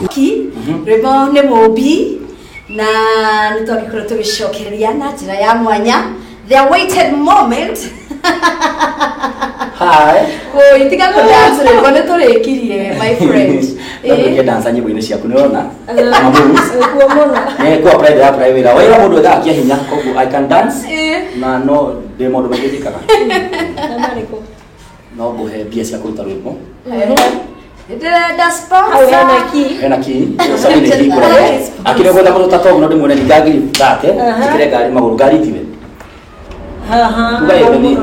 Ki remo ne mobi na nitokikora tugishokereria na njira ya mwanya the awaited moment. Hi. Oh, itika ko dance remo ne turekirie my friend. Ndio dance nyimbo ine ciaku niona. Kwa private wa ira mundu ega akia hinya kogu I can dance. Na no de mundu magithikaga. No bohe bia cia kuruta rwimbo. The sponsor. Hena ki. Sabi ni hikura. Akire goda mutu tatogo no ndimwone ndigagiri date. Tikire gari maguru gari tiwe.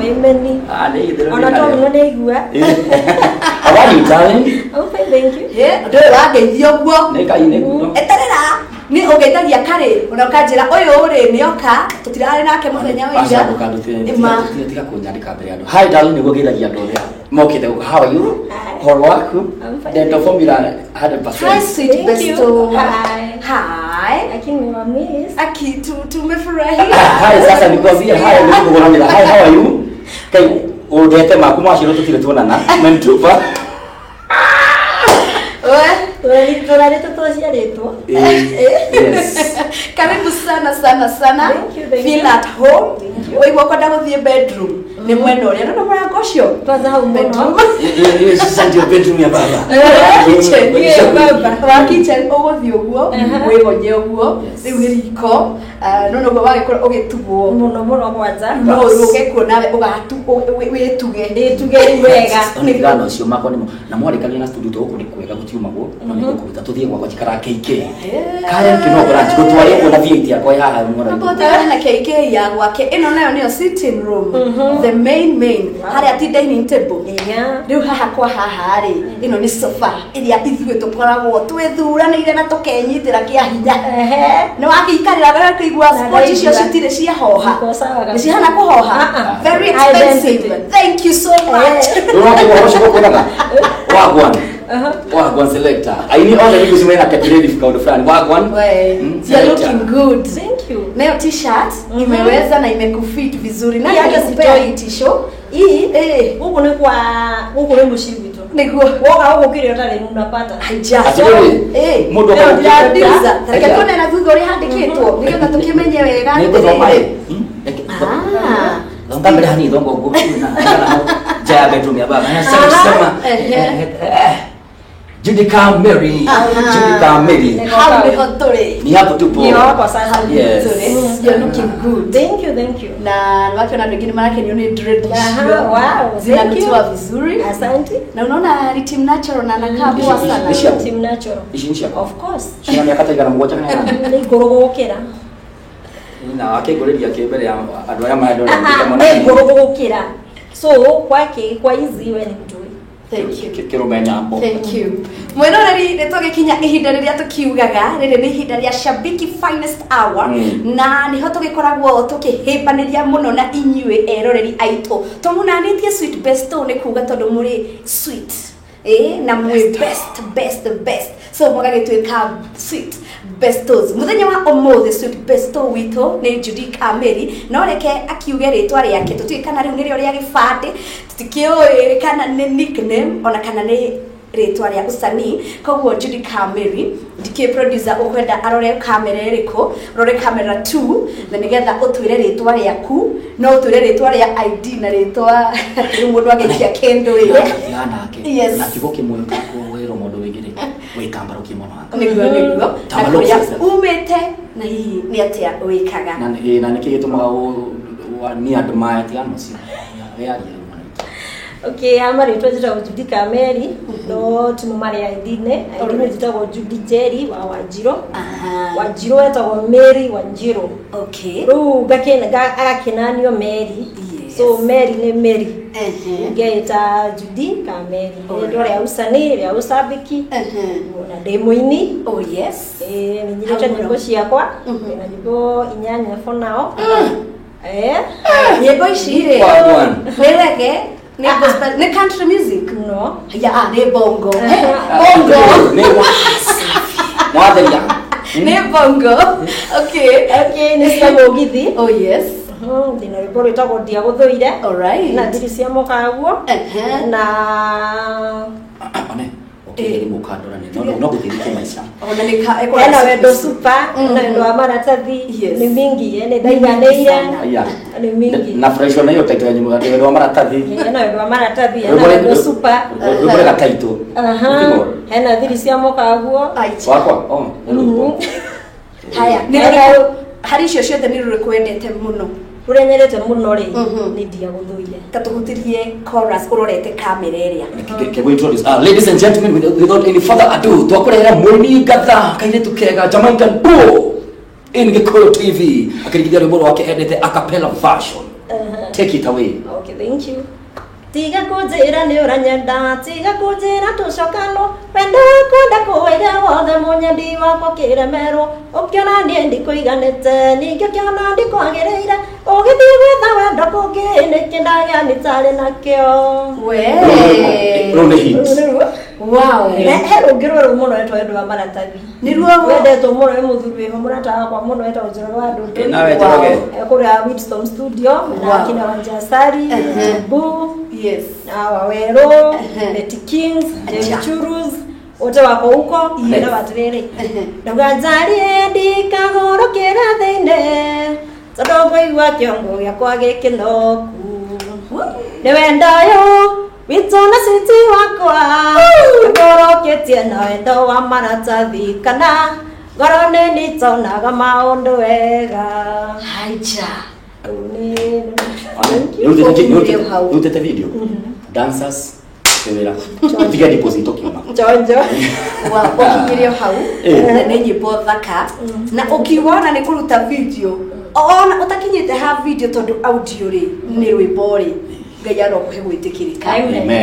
Imeni. Ona to no neigua. How are you, darling? I'm fine, thank you. Ndo wageithio guo. Neka ine guo. Eterera. Ni ogeithagia kare ona ukanjira uyu uri nioka tutirari nake muthenya wa ira. Ima tiga kunyandika mbere andu. Hi darling niguo geithagia andu ria. Mokite how are you? Horo waku? Dental formula 100%. Hi sweet besto. Hi. Lakini miss. Aki tumefurahi. Hi sasa nikwambia hi nikugonamira. Hi how are you? Kai udete makuma shiro tutire tuonana. Mentupa. Tunaleta tuwasialetwa. Yes. Karibu sana sana sana. Thank you. Feel at home. Wewe kwenda guthie bedroom. Ni mwendo ria ndo mwana gocio. Kwanza hau bedroom. Yes, sasa ndio bedroom ya baba. Kitchen ya baba. Wa kitchen uguthie uguo, wigonye uguo. Riu ni riko. No go wagikora ugitugwo. Muno kwanza. No uruge kuona ugatu wituge wega. Ni gano cio mako nimo. Na mwarikagia na studio to kuri kwega gutiumago. No ni kuruta tuthie gwakwa kikara KK. Kaya kino branch gutware ko na VAT yakwa haha mwana. Mbota na KK ya gwake. Ino nayo niyo sitting room. The main haria ti dining table. Riu haha kwa haha ri. Ino ni sofa. Iria ithuĩ tukoragwo twithuranĩire na tukenyitĩra kia hinya. Ni wakiikarĩra wega kũigua sport icio citirĩ cia hoha. Ni cihana kuhoha. Very expensive. Thank you so much. Wagwan selector. Aini all the news mena katireli fika ndo fulani. Wagwan. You're looking good. Thank you. Nayo t-shirt imeweza na imekufit vizuri. Na hata sitoi t-shirt. Hii huko ni mshiriki tu. Niguo woga huko kile utale unapata. Hajaso. Mundu akadiza. Reke kone na thutha uri handikitwo. Nigetha tukimenye wega ni Ngambe hani dongo go na ja bedroom ya baba. Anasema Judika Mary. Happy hotore. Ni hapo tupo. Ni hapo sasa. Yes. You're looking good. Thank you. Na watu na wengine maana yake ni dread. Wow. Zinakuwa vizuri. Asante. Na unaona ni team natural na anakaa poa sana. Team natural. Ishinisha. Of course. Shina miaka igana mgoja kana. Ni gorogokera. Na akegoreria kembere ya andu aya maendora ni gorogokera. So kwake kwa hizi wewe ni mtu. Thank you. Kirumenya hapo. Thank you. Mweroreri nitogikinya ihinda riria tukiugaga riri ni ihinda ria Shabiki Finest Hour na niho tugikoragwo tukihibaniria muno na inyue eroreri aitu tumunanitie sweet besto ni kuga tondu muri sweet na mwe best so mwagagitwika sweet bestos muthenya wa omothe sweet besto wito ni Judika Mary no reke akiuge ritwa riake tutikana riu nirio ria gifande tutikioe kana ni nickname ona kana ni ritwa ria usanii koguo Judika Mary ndike producer ukwenda arore kamera iriko rore kamera 2 na nigetha utwire ritwa riaku no utwire ritwa ria ID na ritwa mundu agekia kendo ri yana na kigo kimwe kako wero mundu wigire wikambaro kimono niguo umete na hihi ni atia wikaga na niki gitumaga ni admire tiano si yari. Okay, amari twajira Judika Mary no tumumari ID-ne jitagwo Judy Jerry wa Wanjiro. Wanjiro etagwo Mary Wanjiro. Okay. Ru agakinanio Mary. So Mary ni Mary. Ngeita Judika Mary. Ndo ria usanii ria usabiki. Na demoini. Oh yes. Ni nyirete nyimbo ciakwa na nyimbo inyanya for now. Nyimbo ici reggae ni gospel ni country music no ya ni bongo Ni mwatheria ni bongo okay ni sababu githi. Oh yes. Dina report itago dia guthuire. All right. Na ndiri cia mokaguo. Na okay mukandora ni no guthithi maisha ona ni ka ena wendo super na wendo wa maratathi ni mingi ene ndaiganĩire ni mingi na fresh na hiyo title ya nyimbo wendo wa maratathi ena wendo wa maratathi ena wendo super rubore ka title ena thiri cia mũkaguo wakwa haya ni hari icio ciothe ni rurikwendete muno urenyerete muno ri ni ndia guthuire katuhutirie chorus urorete kamera iria kego introduce ladies and gentlemen without any further ado twakurehera Moni Gatha kaire tukega Jamaican Pro in Gikuyu TV akirigithia rwimbo rwake endete a cappella version take it away. Okay, thank you. Tiga kujira ni uranyenda tiga kujira tucokano wenda kwenda kuwira wothe munyandi wako kiremero ukiona nie ndikuiganite ningĩ kiona ndikwagĩrĩire ũgĩthiĩ gwetha wendo kũngĩ nĩkĩndagĩa nĩtarĩ nakĩo rũnĩ hit wow he rũngĩ rũrũ mũno wetwo wendo wa maratathi nĩruo wendetwo mũno nĩ mũthuri wĩho mũrata wakwa mũno wetagwo Njoroge wa Ndũndũ nawe Njoroge kũrĩa Whitstone studio na akina Wanjasari Bu yes na Waweru Betty Kings Churus wote wako huko na watiriri ndũganjarie ndikagũrũkĩra thĩinĩ tondũ ngũigua kĩongo gĩakwa gĩkĩnoku nĩ wendo ũyũ witũ na citi wakwa ngũrũkĩtie na wendo wa maratathi kana ngoro-inĩ nĩtonaga maũndũ wega haija rutete video dancers Severa. Tiga deposit ukiona. Jonjo. Wa ukinyirio hau na nĩ nyimbo thaka na ukiwona nĩ kuruta video. Ona utakinyite ha video tondu audio ri nĩ rwimbo ri Ngai arokuhe gwĩtĩkĩrĩka.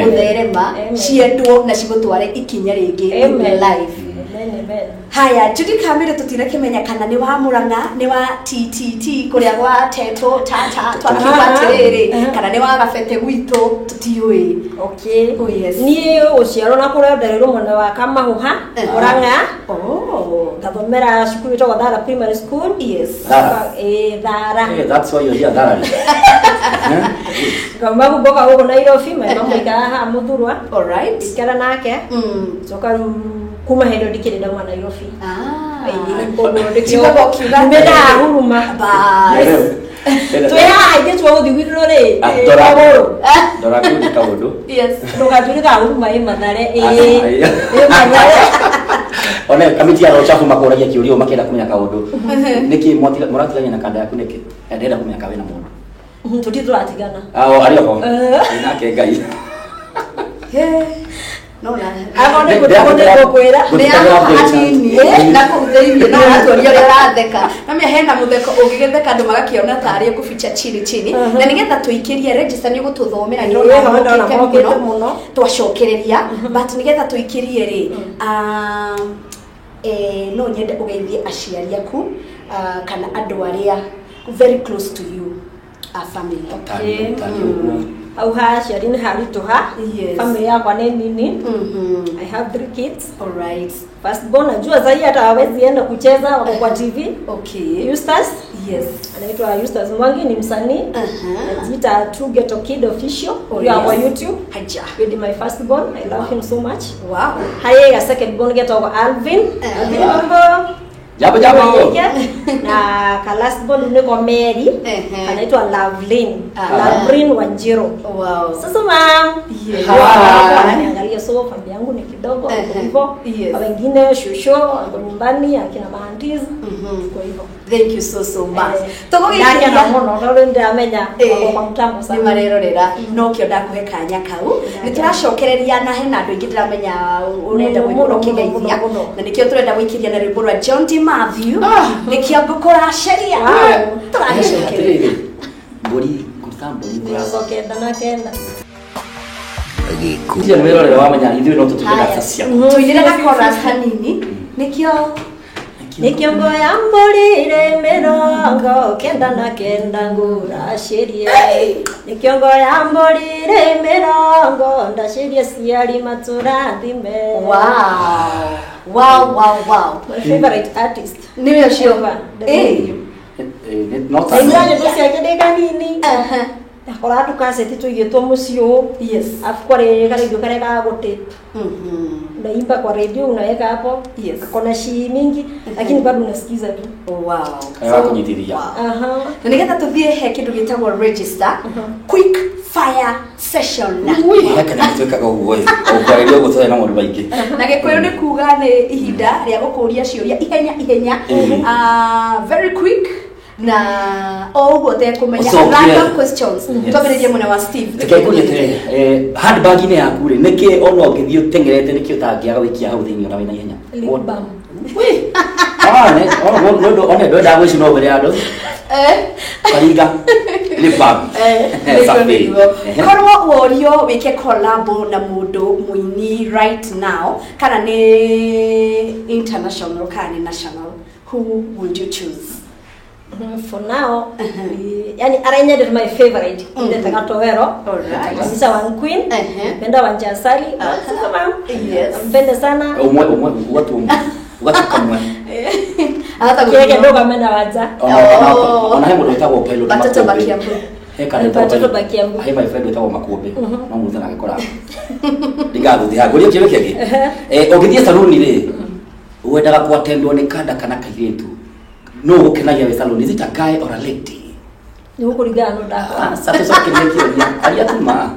Gũtherema ciendwo na cigũtware ikinya rĩngĩ live. Amen. Haya, Judy Kamere tutinakimenya kana ni wa Murang'a ni wa TTT kuria gwa Teto tata twakibatiriri kana ni wa Gabete gwitu tutiui. Okay. Oh yes. Ni uciaro na kuria nderero mwana wa Kamahuha Murang'a. Oh. Gathomera cukuru ito Thara Primary School. Yes. Thara. That's why you're here Thara. Kama kuboka huko Nairobi mama ikaha muthurwa. All right. Ikara nake. Soka kuma hendo dikirida mwana Nairobi. Chibobo kiuga meda huruma. Bye. Tuya aje tuwa uthigwiriro ri. Dora kundi kaundu. Yes. Ndogaturika huruma imathare imathare. Ona kamiti ya rochafu makoragia kiurio makenda kumenya kaundu. Niki muratiganya na kanda yaku niki. Ndenda kumenya kawe na mundu. Tutituratigana. Ari ho. Nake Ngai. No na. Agone kukwira. Ni hanini na kutheirie na atuoria ria ratheka. Na me hena mutheko ungigetheka andu magakiona tari kuficha chini. Na nigetha tuikirie register ni gututhomera ndona muno. Twacokereria but nigetha tuikirie ri no nyende ugeithie aciari aku kana andu aria very close to you, a family. Okay. Au aciari ni harituha. Family yakwa ni nini. I have 3 kids. All right. First born najua zaidi hata hawezi enda kucheza wako kwa TV. Okay. Eustace. Yes. Anaitwa Eustace Mwangi ni msanii. Anajiita True Ghetto Kid Official. Kwa YouTube. Haja. With my first born. I love him so much. Wow. Haye second born get over Alvin. Jabo na last born ni kwa Mary. Anaitwa Lovelyn. Lovelyn Wanjiro. Wow. Sasa mama. Ananiangalia so familia yangu ni kidogo hivyo. Wengine shusho wako nyumbani akina maandiz. Kwa hivyo. Thank you so much. Togogikia na mono ndo ndamenya kwa mtambo sana. Ni marerorera no kio ndakuhe kanya kau. Nituracokereria na hena andu ingi ndiramenya urenda gwikoro kigeithia na nikio turenda gwikiria na rwimbo rwa John D Matthew nikio ngukora sheria. Turacokereria. Mburi kutambo ni Kenda na kenda. Ndio nimerorera wamenya ithuĩ no tutugenda tacia. Tuigire na chorus hanini nikio Nikiongoya mbũrire mĩrongo kenda na kenda ngũracirie Nikiongoya mbũrire mĩrongo ndacirie ciari matũrathime. Wow. My favorite artist. Niwe Shiova. Not Aingaje tusiake nini. akora tukaseti tuigitwo mucio Yes. afkware kare ndio kare ka gote naimba kwa radio unaweka hapo Yes. akona shi mingi lakini bado unasikiza tu Wow. Kaya kunyitiria. aha Na nigetha tuthie he kindu gitagwo register quick fire session. Ui, heka na twekaga uwe. Ukwareria guthoya na mundu baingi. Na gikuyu ni kuga ni ihinda ria gukuria ciuria ihenya very quick na oguo te kumenya random questions. Twambiririe muna wa Steve. Reke kuria tere handbag ni yaku ri niki ono ngithio tengerete niki utangiaga wikia hau thiini ona wina ihenya. libam Ui. Ne, no one do da wish no bere ado. Kariga. Libam. Safi. Korwo worio wike collab na mundu muini right now kana ni international kana ni national, who would you choose? for now yani aranya is my favorite ile takatowero Alright. kabisa one queen penda wanjasali kama Yes. mpende sana Umwe watu kamwe. Hata kile ndogo amenda waza Ona he mundu etagwo pilot. Batoto bakiambu. Batoto bakiambu. He my friend etagwo makuombe. No muthe na gikora. Ndigathuthi ha guria kibe kiagi. Ogithie saloni ri. Wendaga kuatendwo ni kanda kana kairitu. No gukenagia we saloni, is it a guy or a lady? ni huko ligano ndako Sasa soke ni kiria. Alia tuma.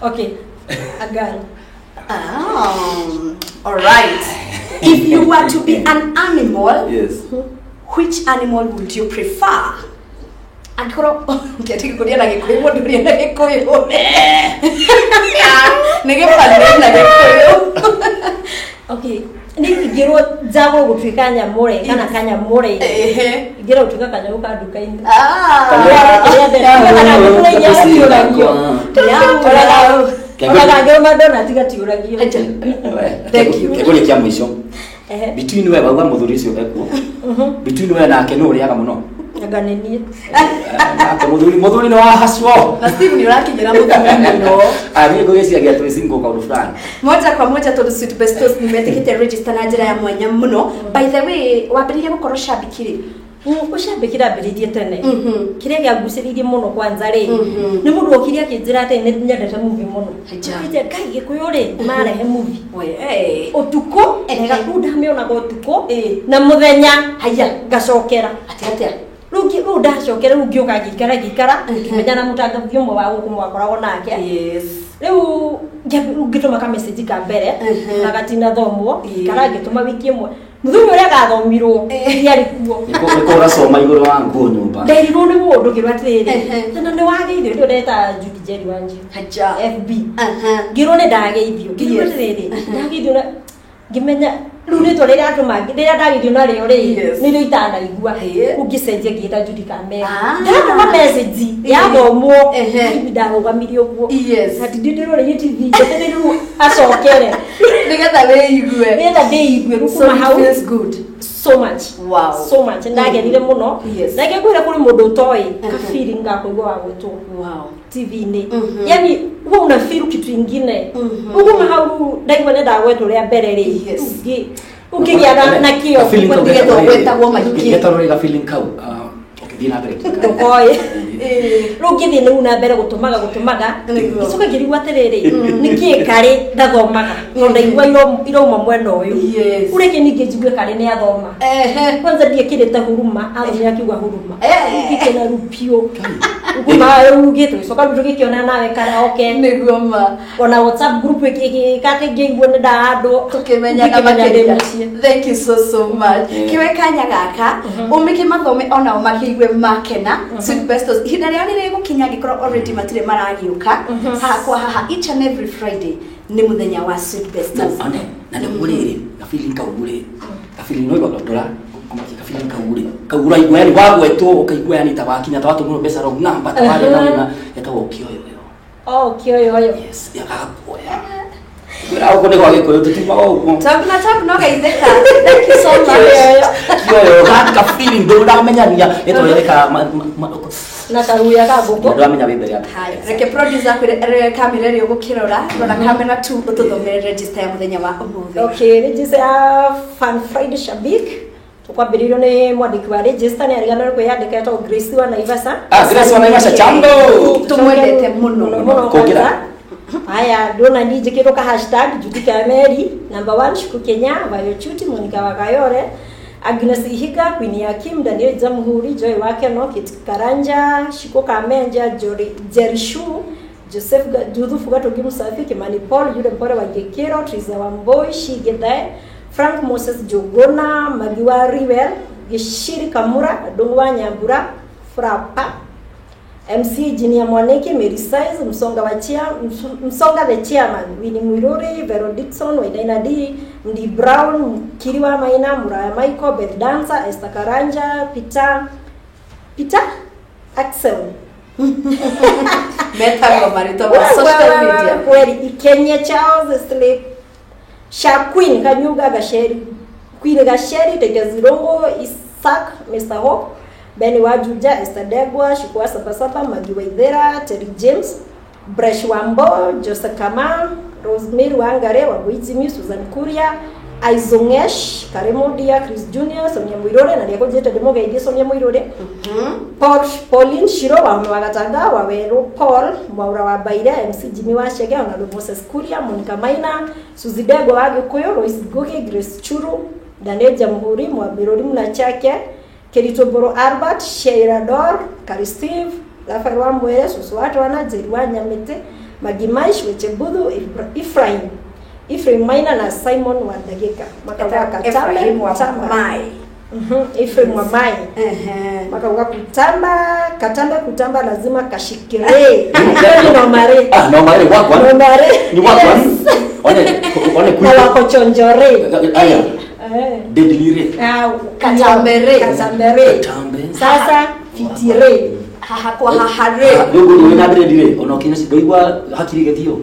okay a girl all right. If you were to be an animal, Yes. which animal would you prefer? Akoro ngeti kuria na gikuyu mundu ria na gikuyu. Nige pande na gikuyu. okay ni igiro jago gutwika nyamure kana kanyamure igiro gutwika kanyamu ka dukaini Thank you. Kiguria kia mwisho. Between we bauga muthuri ucio ekuo. Between we nake no uriaga muno. aganenie Muthuri no wahaswo. Na Steve ni urakinyira muthuri no. Mimi ngogeciagia tu single kaundu fulani. Moja kwa moja to Sweet Bestos nimetikite register na njira ya mwanya muno. By the way, wambiririe gukorwo shabikiri. ushabikira biririe tene kiria giaguciririe muno kwanza ri ni mundu okiria kinjira ati ni nyendete movie muno ije kai gikuyuri marehe movie We utuko ega kuda miona go utuko na muthenya haya ngacokera atia. rugi ndacokera rugi ukagikara gikara kimenya na mutanga vyombo wa gukumwakoragwo nake Yes. riu ngituma ka message ka mbere na gatina thomwo kara ngituma wiki imwe muthuri uria gathomirwo yari kuo Niko urasoma iguru wa nguo nyumba. nderirwo ni mundu kirwa tiriri tena ni wageithio ndio ndeta Judy Jerry Wanji Haja. FB ngirwo ni ndageithio kirwa tiriri ndageithio na ngimenya riu ni tore ria atuma rira ndageithio na rio ri ni rio itana igua ungicenjia ngiita Judy Kamera ndakoma message ya thomwo ndarugamirio guo ati ndiro ri TV ndiriru acokere Nigetha we igue. nenda ndeigue rukuma hau Feels good. so much Wow. so much ndagerire muno Yes. na ngegwira kuri mundu utoi ka feeling ngakugwa wa gwitwo Wow. TV ni yani wewe una feel kitu kingine ugu mahau ndaigwa nenda gwetwo ria mbere ri Yes. ukigia na kio Ndigetha gwetagwo maiki. Ngetarorega feeling kau. Okay, thina mbere. ndokoye rugithi ni una mbere gutumaga icoka ngirigwa atiriri niki kari ndathomaga no ndaigwa irauma mwena uyu ureke ningi njigue kari ni athoma kwanza ndiekirite huruma athomia kiuga huruma ngikena rupio kuma rugite icoka rugikiona nawe karaoke Niguo ma. ona WhatsApp group kate ngeigwo ni ndaandwo Tukimenya na makiria. Thank you so much. Kiwe kanya gaka umike mathome ona umakiigwe makena. Sweet Bestos ihinda ria riri gukinya gikorwo already matire maragiuka haha kwa haha each and every Friday ni muthenya wa Sweet Bestos. Na ndio muriri na feeling kau uri. Ka feeling no igotondora kumaki ka feeling kau uri. Kaura igwa yani wagwetwo ukaigwa yani tawakinya tawatu muno pesa wrong number tawale na yatawo kioyo. oh kioyo Yes, yakakuoya. Wira uko nego agikoyo tutima uko. Talk no gaitheka. Thank you so much. Kioyo ka feeling ndo ndamenyania etoreka na karuya ka ngoko ndo amenya bebe ya. Hai, reke producer kwire kamera ri ugukirora rora kamera tu ututhomere register ya muthenya wa umuthi. okay register Fun Friday Shabik tukwambĩrĩirio nĩ mwandĩki wa register nĩ ariganĩrwo kwĩyandĩka etagwo Grace wa Naivasha. Grace wa Naivasha chambo tumwendete mũno kũngira. Haya ndona njĩkĩrwo ka hashtag Judika Mary #1 Shuku Kenya Vayochuti Monica Wakayore Agnes Ihiga Queen Hakim Daniel Jamhuri Joy Wakeno Kit Karanja Shiko Kamenja Jerishu Joseph Judhu Gatogi Musafi Kimani Paul Yule Mpore wa Gekero Triza Wamboi Shigedai Frank Moses Jogona Magiwa River Gishiri Kamura Dungwa Nyambura Frapa MC Jinia Mwaneke Mary Size Msonga the Chairman Winnie Mwiruri Vero Dixon Wainaina D Mdi Brown Kiriwa Maina Muraya Michael Beth Dancer Esther Karanja Peter Axel Meta marito wa social media kweli Ikenya Charles Slip Queen Kanyuga Gasheri Queen Gasheri Tegezirongo Isaac Mr. Hope Benny Wajuja Esther Degwa Shukwa Sapasapa Magi Waithera Terry James Bresh Wambo Joseph Kamal Rosemary Wangare Wabuitimi Susan Kuria Aizongesh Karemodia Chris Junior Sonia Mwirore na liako jeta demoga idi Sonia Mwirore Pauline Shiro wa Wagatanga Wawero Paul Mwaura wa Baira MC Jimmy Washege na Moses Kuria Monica Maina Suzy Dego Wage Koyo Lois Goge Grace Churu Daniel Jamhuri Mwabirori Mnachake Keritoboro Albert Sheira Dor Karisteve Rafael Wambwere Susuatu Wana Jerwa Nyamete Magimaish Wechebudhu Ephraim Maina na Simon Wandageka Makawa Katamba Ephraim wa Mai Makawa Kutamba lazima kashikire Nomare Nomare wako ni wako one kwa wako chonjore aya dedilire Katambere sasa fitire haha kwa hahare dogo ni na dedilire onokina sidoigwa hakirigetio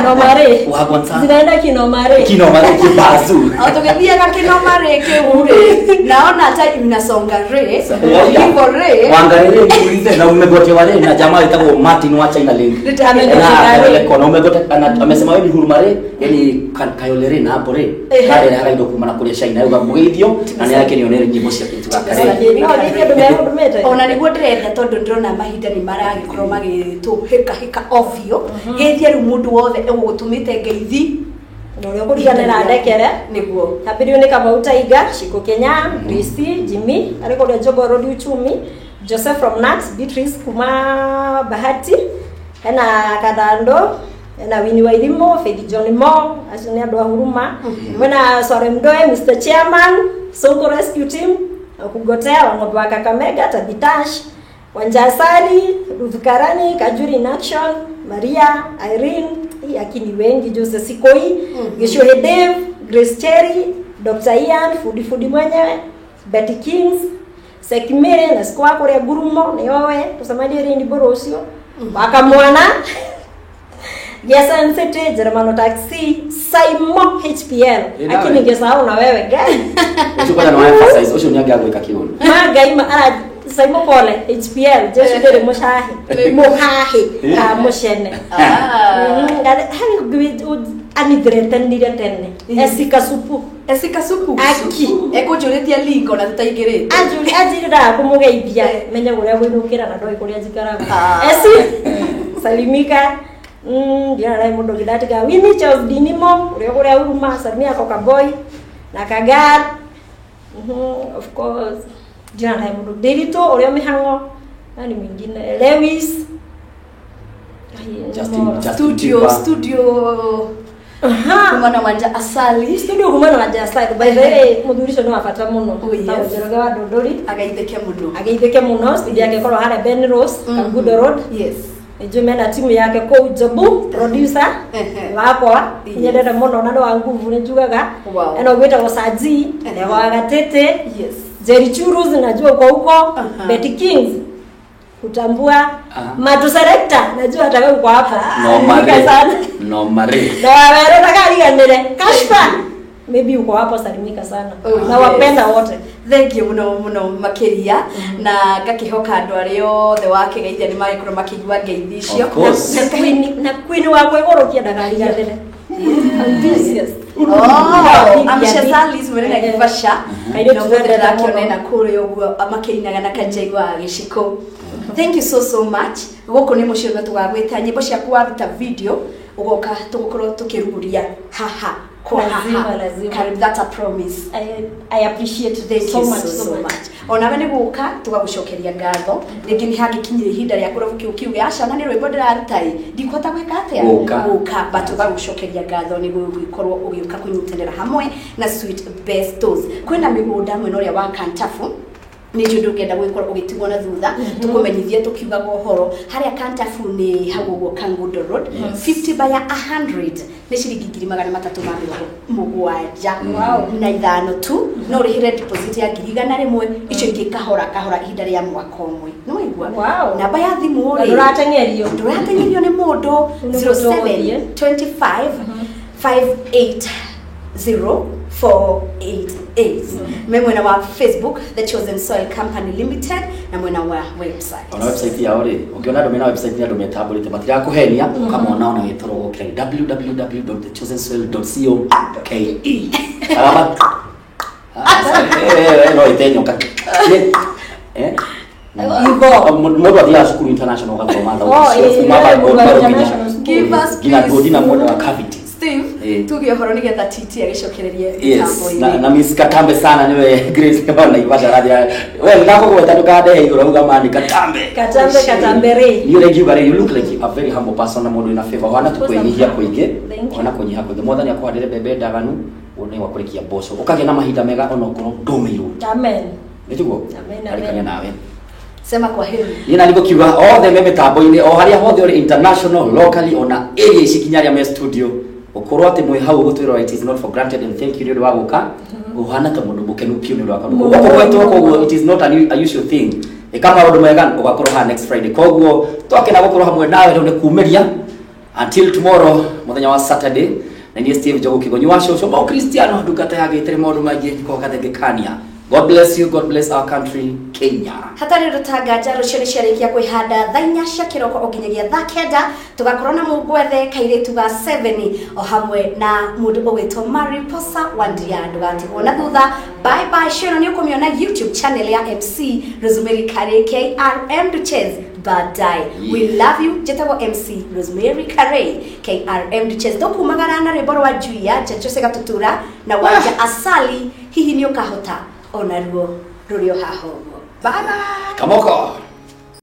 nomare wakwanza zinaenda kinomare kibazu autogedia ka kinomare keure naona hata mnasonga re hivyo re wangalie kuulize na umegote wale na jamaa itako Martin wa China link na kono umegote amesema wewe hurumare yani kayolere na hapo re kale na ndio kuma na kule China yuga mugeithio na ni yake nionere nyimbo cia kitu kare ona ni gudrenda tondu ndrona mahinda ni maragikorwo magituhika ovyo gethia ru mundu wothe egutumite ngeithi ndio kuriganira ndekere niguo habirio ni kama utaiga Shiko Kenya Grace Jimmy ariko ndo jogo road uchumi Joseph from Nats Beatrice Kuma Bahati na Kadando na Winnie Wairimo Fedi John Mo asini ndo huruma mwana sore mdoe Mr Chairman Sonko Rescue Team kugotea wangobe wa Kakamega Tabitash Wanjasali Ruthkarani Kajuri in Action Maria Irene yakini wengi Jose Sikoi Gishohe Dave Grace Cherry Dr. Ian Fudi mwenyewe Betty Kings Sekimere na sikuwa kore gurumo niyowe tusamaje rendi borosio bakamwana Gesa Nsete Germano Taxi Saimo HPL akini ngesahau na wewe gani uchokoza na emphasize osho nyaga gweka kiuno magaima ara Saimo pole HPL jeshi dere mushahi moshene ngale hani anidreten tenne esika supu aki ekujuretia lingo na tutaigire ajira kumugeithia menya guria gwithukira na ndoi kuria jikaraga esi salimika ndia rai mundu gidatika Winnie Charles Dinimo uria kuria uruma Samia Coca Boy na Kagar of course jina rai mundu Derito uria mihango nani mwingine Lewis studio kumana wanja asali by the way mudhurisho no afata muno jeroge wa Dodori ageitheke muno studio yake koro hara Ben Rose Kagudo Road yes ejume na timu yake ko Jobu producer wakwa nyendete muno na ndo wanguvu njugaga eno gwita wasaji ne wagatete yes Jerry Churus najua kwa huko Betty Kings kutambua matu selector najua atakaye kwa hapo no mare na wewe nataka Kashfa maybe uko hapo salimika sana na wapenda wote thank you muno makiria na gakihoka andu ario the wake geithia ni magikoro makigwa geithicio na Queen wa kwegorokia ndagarigarire ambitious amshazalis mwerena kivasha na mwende rakione na kure uguo amakeinaga na kanjai wa giciko. Thank you so much. Goko ni mucio na tugagwita nyimbo cia kuaruta video ugoka tugukorwo tukiruguria haha kwa haha. Lazima. That's a promise. I appreciate it so much. Ona bane guka tugagucokeria ngatho ringi ni hangikinyire ihinda ria kurovu kiukiuge aca na ni rwimbo ndirarutai ndikota gwika atia guka but tugagucokeria ngatho ni gukorwo ugiuka kunyitanira hamwe na Sweet Bestos. Kwina migunda mwe noria wa Kantafu ni jundu ngenda gwikora ugitigwo na thutha tukumenyithie tukiugaga uhoro haria Kantafu ni hagugo Kangundo Road 50 by 100 ni ciringi 337 na ithano tu no rihire deposit ya 100 icio ingi kahora ihinda ria mwaka umwe no igwa namba ya thimu ri nduratengerio ni mundu 0725 58048 memwena wa Facebook The Chosen Soil Company Limited na mwena wa website ona website ya ore ukiona ndo mena website ya ndo metabulite matira kuhenia kama unaona yetoro gukira www.thechosensoil.co.ke alama no itenyoka Modo adia School International Gavana give us please wa cavity Steve tugio horo ni getha titi agicokererie yes na Miss Katambe sana niwe Grace kabana ibada radio wewe ndako gweta ndukade igura uga mani Katambe re you look like a very humble person na mundu ina favor wana tukwenyihia kuinge wana kunyiha kuinge motha ni akwadire bebe ndaganu one wakurikia boso ukage na mahinda mega ono koro ndomiru amen nitugo amen nawe sema kwa heri nina niko kiwa all the meme tambo-ini o haria hothe ori international locally ona area icinyaria me studio ukorwo ati mwe hau gutwirwa it is not for granted and thank you wa guka uhana ta mundu mukenu pio ni rwaka ukorwo it is not a usual thing kama undu mwega ugakorwo ha next Friday koguo twoke na gukorwo hamwe nawe ndo kumeria until tomorrow muthenya wa Saturday na ni Steve Jogo kigonyi wa show ba Cristiano ndukata yagitere maundu maingi ko kathengekania. God bless you, God bless our country, Kenya. Hatari rutangaja rucio ciarikia kwihanda thainya cia kiroko oginyagia thaa 9 tugakorwo na mugwethe kairitu ga 7 o hamwe na mundu ugwitwo Mariposa Wandia ndugatigwo na thutha. Bye bye. Share ni ukumiona YouTube channel ya MC Rosemary Kare KRM Duches. Badai. We love you. Jetabo MC Rosemary Kare KRM Duches. Dokumagara na reboro wa Juia Jose Gatutura na wanja asali hihi ni ukahota onaruo rurio haho. Bye bye. Kamoko.